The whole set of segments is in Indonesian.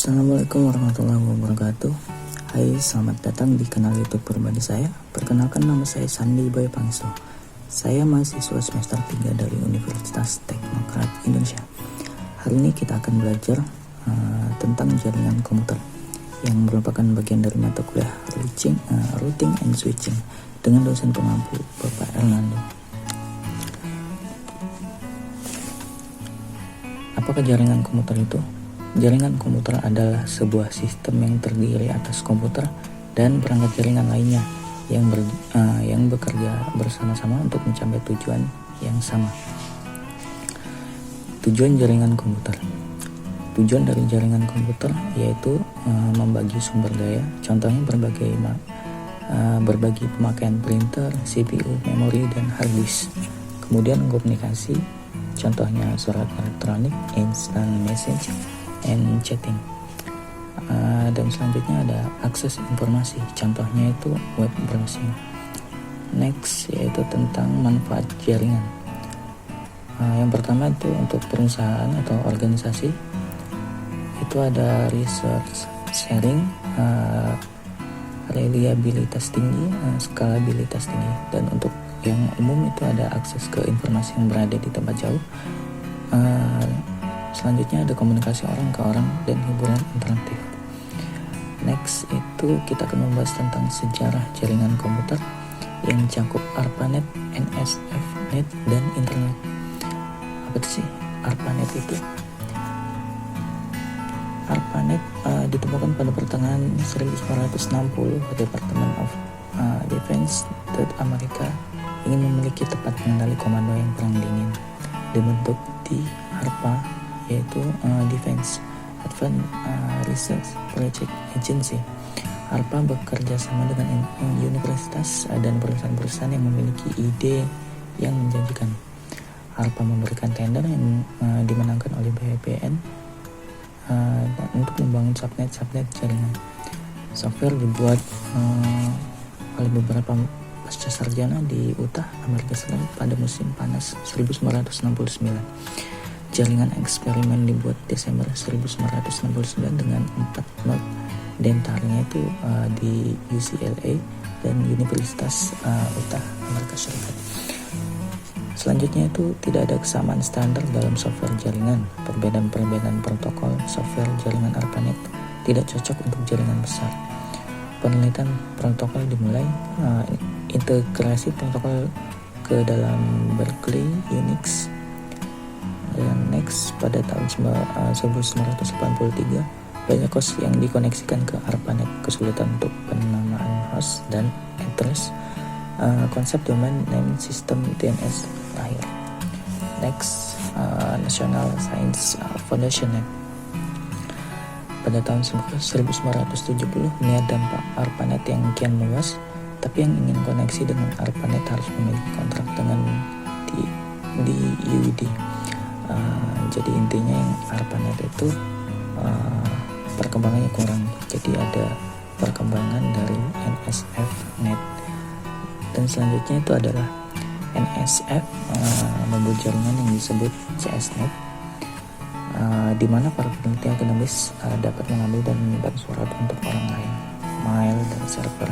Assalamualaikum warahmatullahi wabarakatuh. Hai, selamat datang di kanal YouTube pribadi saya. Perkenalkan, nama saya Sandi Boy Pangso. Saya mahasiswa semester 3 dari Universitas Teknokrat Indonesia. Hari ini kita akan belajar tentang jaringan komputer yang merupakan bagian dari mata kuliah routing and switching dengan dosen pengampu Bapak Hernando. Apakah jaringan komputer itu? Jaringan komputer adalah sebuah sistem yang terdiri atas komputer dan perangkat jaringan lainnya yang bekerja bersama-sama untuk mencapai tujuan yang sama. Tujuan jaringan komputer. Tujuan dari jaringan komputer yaitu membagi sumber daya, contohnya berbagi pemakaian printer, CPU, memori, dan hard disk. Kemudian komunikasi, contohnya surat elektronik, instant message, and chatting. Dan selanjutnya ada akses informasi, contohnya itu web browsing. Next yaitu tentang manfaat jaringan. Yang pertama itu untuk perusahaan atau organisasi, itu ada resource sharing, reliabilitas tinggi, skalabilitas tinggi. Dan untuk yang umum itu ada akses ke informasi yang berada di tempat jauh. Selanjutnya ada komunikasi orang ke orang dan hiburan interaktif. Next itu kita akan membahas tentang sejarah jaringan komputer yang mencakup ARPANET, NSFNet, dan Internet. Apa itu sih ARPANET itu? ARPANET ditemukan pada pertengahan 1960. Department of Defense Amerika ingin memiliki tempat pengendali komando yang perang dingin. Dibentuk di ARPA, yaitu Defense Advanced Research Project Agency. ARPA bekerja sama dengan universitas dan perusahaan-perusahaan yang memiliki ide yang menjanjikan. ARPA memberikan tender yang dimenangkan oleh BPN untuk membangun subnet jaringan. Software dibuat oleh beberapa pasca sarjana di Utah, Amerika Selatan pada musim panas 1969. Jaringan eksperimen dibuat Desember 1969 dengan 4 node diantaranya itu di UCLA dan Universitas Utah, Amerika Serikat. Selanjutnya itu tidak ada kesamaan standar dalam software jaringan. Perbedaan protokol software jaringan ARPANET tidak cocok untuk jaringan besar. Penelitian protokol dimulai, integrasi protokol ke dalam Berkeley Unix. Dan next, pada tahun 1983 banyak host yang dikoneksikan ke ARPANET. Kesulitan untuk penamaan host dan address. Konsep domain name system DNS lahir. Next, National Science Foundation Net. Pada tahun 1970 melihat dampak ARPANET yang kian luas, tapi yang ingin koneksi dengan ARPANET harus memiliki kontrak dengan di UID. Jadi intinya yang ARPANET itu perkembangannya kurang. Jadi ada perkembangan dari NSFNet. Dan selanjutnya itu adalah NSF, membuat jaringan yang disebut CSNet, di mana para peneliti akademis dapat mengambil dan menyimpan surat untuk orang lain, mail, dan server.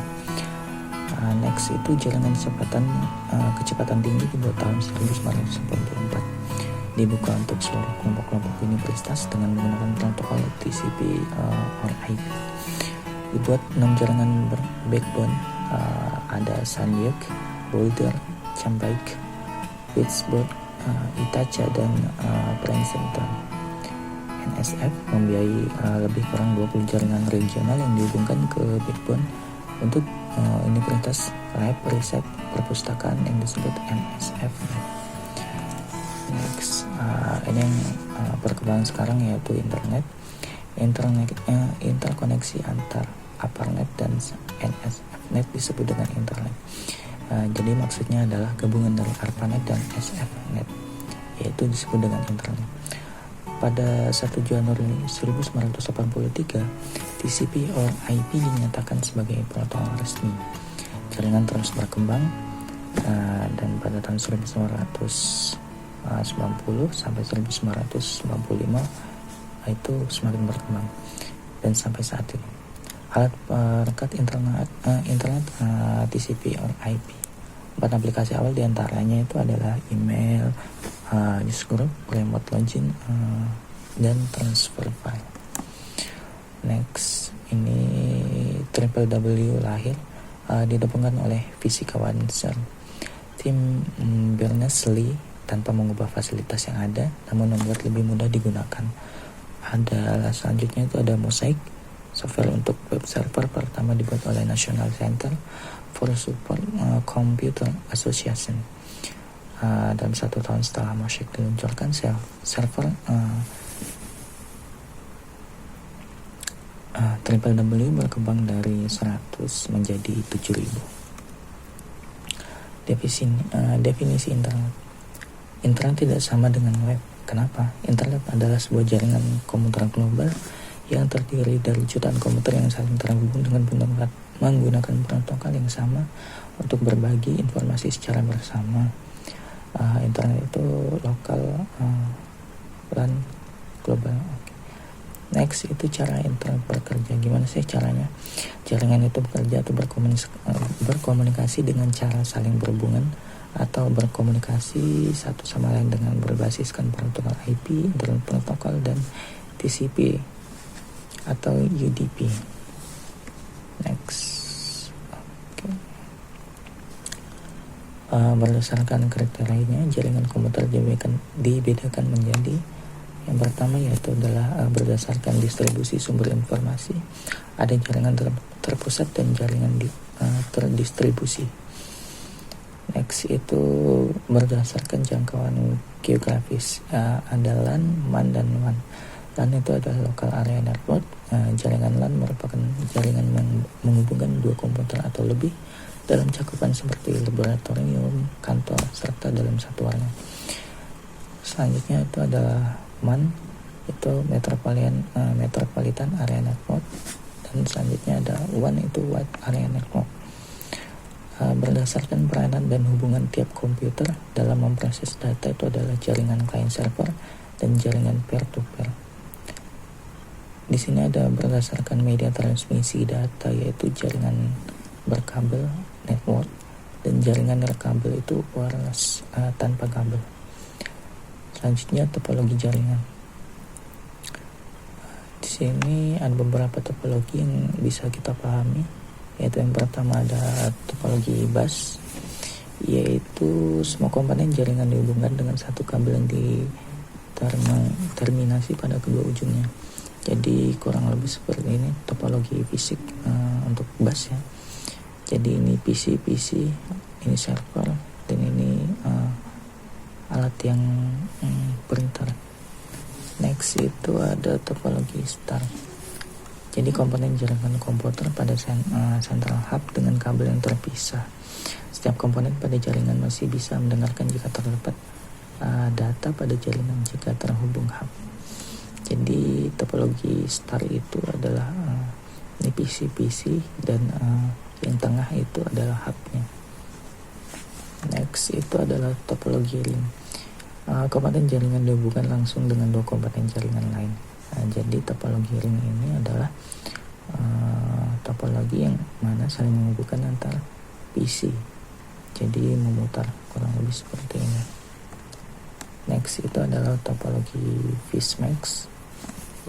Next itu jaringan kecepatan tinggi dibuat tahun 1994. Dibuka untuk seluruh kelompok-kelompok universitas dengan menggunakan protokol TCP or IP. Dibuat 6 jaringan backbone, ada Sanyook, Boulder, Chambike, Pittsburgh, Ithaca, dan Princeton. NSF membiayai lebih kurang 20 jaringan regional yang dihubungkan ke backbone untuk universitas, lab, riset, perpustakaan yang disebut NSF. Next, ini yang perkembangan sekarang yaitu interkoneksi antar ARPANET dan NSFNet disebut dengan Internet. Jadi maksudnya adalah gabungan dari ARPANET dan SFNet, yaitu disebut dengan Internet. Pada 1 Januari 1983, TCP or IP dinyatakan sebagai protokol resmi. Jaringan terus berkembang dan pada tahun 1990 sampai 1995 itu semakin berkembang. dan sampai saat ini. Alat perekat internet TCP or IP. 4 aplikasi awal diantaranya itu adalah email, newsgroup, remote login, dan transfer file. Next, ini www lahir didukungkan oleh fisikawan Sir Tim Berners-Lee tanpa mengubah fasilitas yang ada, namun membuat lebih mudah digunakan. Selanjutnya itu ada Mosaic, software untuk web server pertama dibuat oleh National Center for Support Computer Association. Dalam 1 tahun setelah Mosaic diluncurkan, server www berkembang dari 100 menjadi 7.000. Definisi internet. Internet tidak sama dengan web. Kenapa? Internet adalah sebuah jaringan komputer global yang terdiri dari jutaan komputer yang saling terhubung dengan menggunakan protokol yang sama untuk berbagi informasi secara bersama. Internet itu lokal, dan global. Next, itu cara internet bekerja. Gimana sih caranya? Jaringan itu bekerja atau berkomunikasi dengan cara saling berhubungan atau berkomunikasi satu sama lain dengan berbasiskan protokol IP, Internet Protocol, dan TCP atau UDP. Next, berdasarkan kriterianya, jaringan komputer dibedakan menjadi yang pertama, yaitu adalah berdasarkan distribusi sumber informasi. Ada jaringan terpusat dan jaringan terdistribusi. Next, itu berdasarkan jangkauan geografis. Ada LAN, MAN, dan WAN. LAN itu adalah local area network. Jaringan LAN merupakan jaringan yang menghubungkan 2 komputer atau lebih dalam cakupan seperti laboratorium, kantor, serta dalam satu area. Selanjutnya itu adalah MAN, itu Metropolitan Area Network, dan selanjutnya ada WAN, itu Wide Area Network. Berdasarkan peranan dan hubungan tiap komputer dalam memproses data itu adalah jaringan client server dan jaringan peer-to-peer. Di sini ada berdasarkan media transmisi data, yaitu jaringan berkabel network dan jaringan nirkabel itu wireless tanpa kabel. Selanjutnya topologi jaringan. Di sini ada beberapa topologi yang bisa kita pahami, yaitu yang pertama ada topologi bus, yaitu semua komponen jaringan dihubungkan dengan satu kabel yang terminasi pada kedua ujungnya. Jadi kurang lebih seperti ini topologi fisik untuk bus ya. Jadi ini PC, ini server, dan ini alat yang printer. Next, itu ada topologi star. Jadi komponen jaringan komputer pada central hub dengan kabel yang terpisah. Setiap komponen pada jaringan masih bisa mendengarkan jika terdapat data pada jaringan jika terhubung hub. Jadi topologi star itu adalah ini PC dan yang tengah itu adalah hubnya. Next, itu adalah topologi ring. Komponen jaringan dihubungkan langsung dengan 2 komponen jaringan lain. Jadi topologi ring ini adalah topologi yang mana saling menghubungkan antara PC. Jadi memutar, kurang lebih seperti ini. Next, itu adalah topologi Fishmax.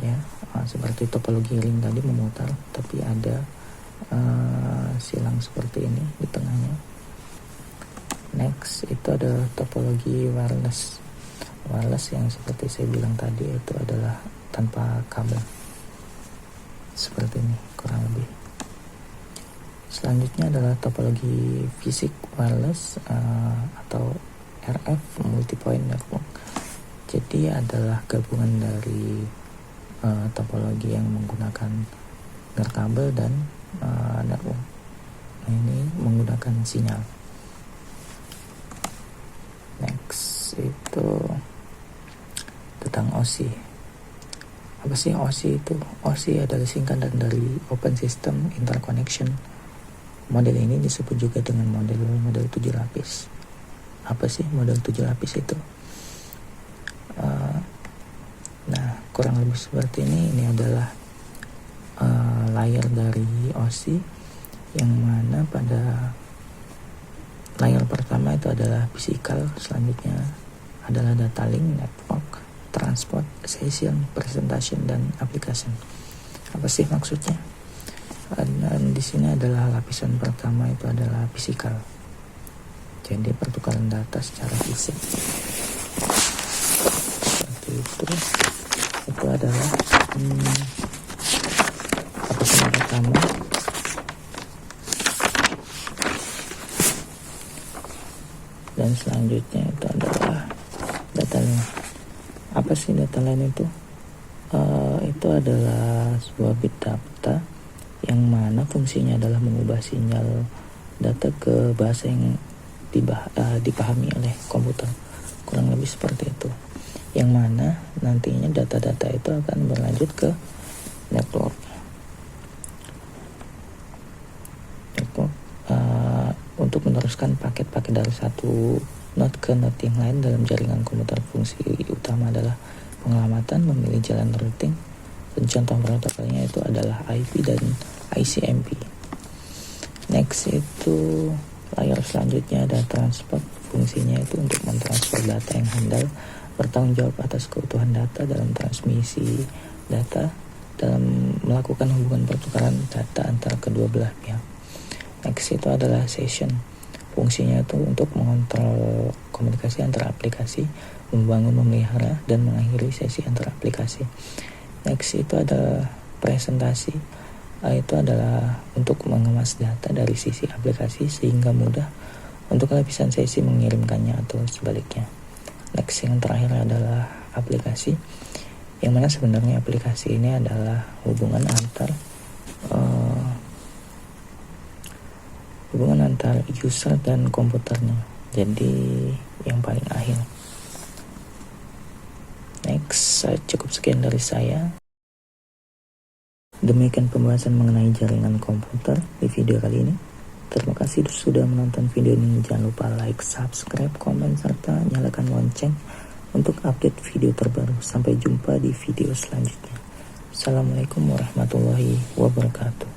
Ya, seperti topologi ring tadi memutar, tapi ada silang seperti ini di tengahnya. Next, itu ada topologi wireless. Wireless yang seperti saya bilang tadi itu adalah tanpa kabel. Seperti ini kurang lebih. Selanjutnya adalah topologi fisik wireless atau RF multipoint network. Jadi adalah gabungan dari topologi yang menggunakan nirkabel dan network. Nah, ini menggunakan sinyal. Next, itu tentang OSI. Apa sih OSI itu? OSI adalah singkatan dari Open System Interconnection. Model ini disebut juga dengan model 7 lapis. Apa sih model 7 lapis itu? Nah, kurang lebih seperti ini. Ini adalah layer dari OSI, yang mana pada layer pertama itu adalah physical, selanjutnya adalah data link, network, transport, session, presentation, dan application. Apa sih maksudnya? Dan di sini adalah lapisan pertama itu adalah physical, jadi pertukaran data secara fisik. Seperti itu adalah lapisan pertama. Dan selanjutnya itu adalah data line. Apa sih data line itu? Itu adalah sebuah bit data yang mana fungsinya adalah mengubah sinyal data ke bahasa yang dipahami oleh komputer, kurang lebih seperti itu. Yang mana nantinya data-data itu akan berlanjut ke network untuk meneruskan paket-paket dari satu node ke node yang lain dalam jaringan komputer. Fungsi utama adalah pengelamatan, memilih jalan routing, dan contoh protokolnya itu adalah IP dan ICMP. Next itu layer selanjutnya ada transport. Fungsinya itu untuk mentransfer data yang handal, bertanggung jawab atas keutuhan data dalam transmisi data, dalam melakukan hubungan pertukaran data antara kedua belah pihak. Next itu adalah session. Fungsinya itu untuk mengontrol komunikasi antara aplikasi, membangun, memelihara, dan mengakhiri sesi antara aplikasi. Next itu ada presentasi. Itu adalah untuk mengemas data dari sisi aplikasi sehingga mudah untuk lapisan sesi mengirimkannya atau sebaliknya. Next yang terakhir adalah aplikasi, yang mana sebenarnya aplikasi ini adalah hubungan antar user dan komputernya, jadi yang paling akhir. Next, cukup sekian dari saya. Demikian pembahasan mengenai jaringan komputer di video kali ini. Terima kasih sudah menonton video ini. Jangan lupa like, subscribe, komen, serta nyalakan lonceng untuk update video terbaru. Sampai jumpa di video selanjutnya. Assalamualaikum warahmatullahi wabarakatuh.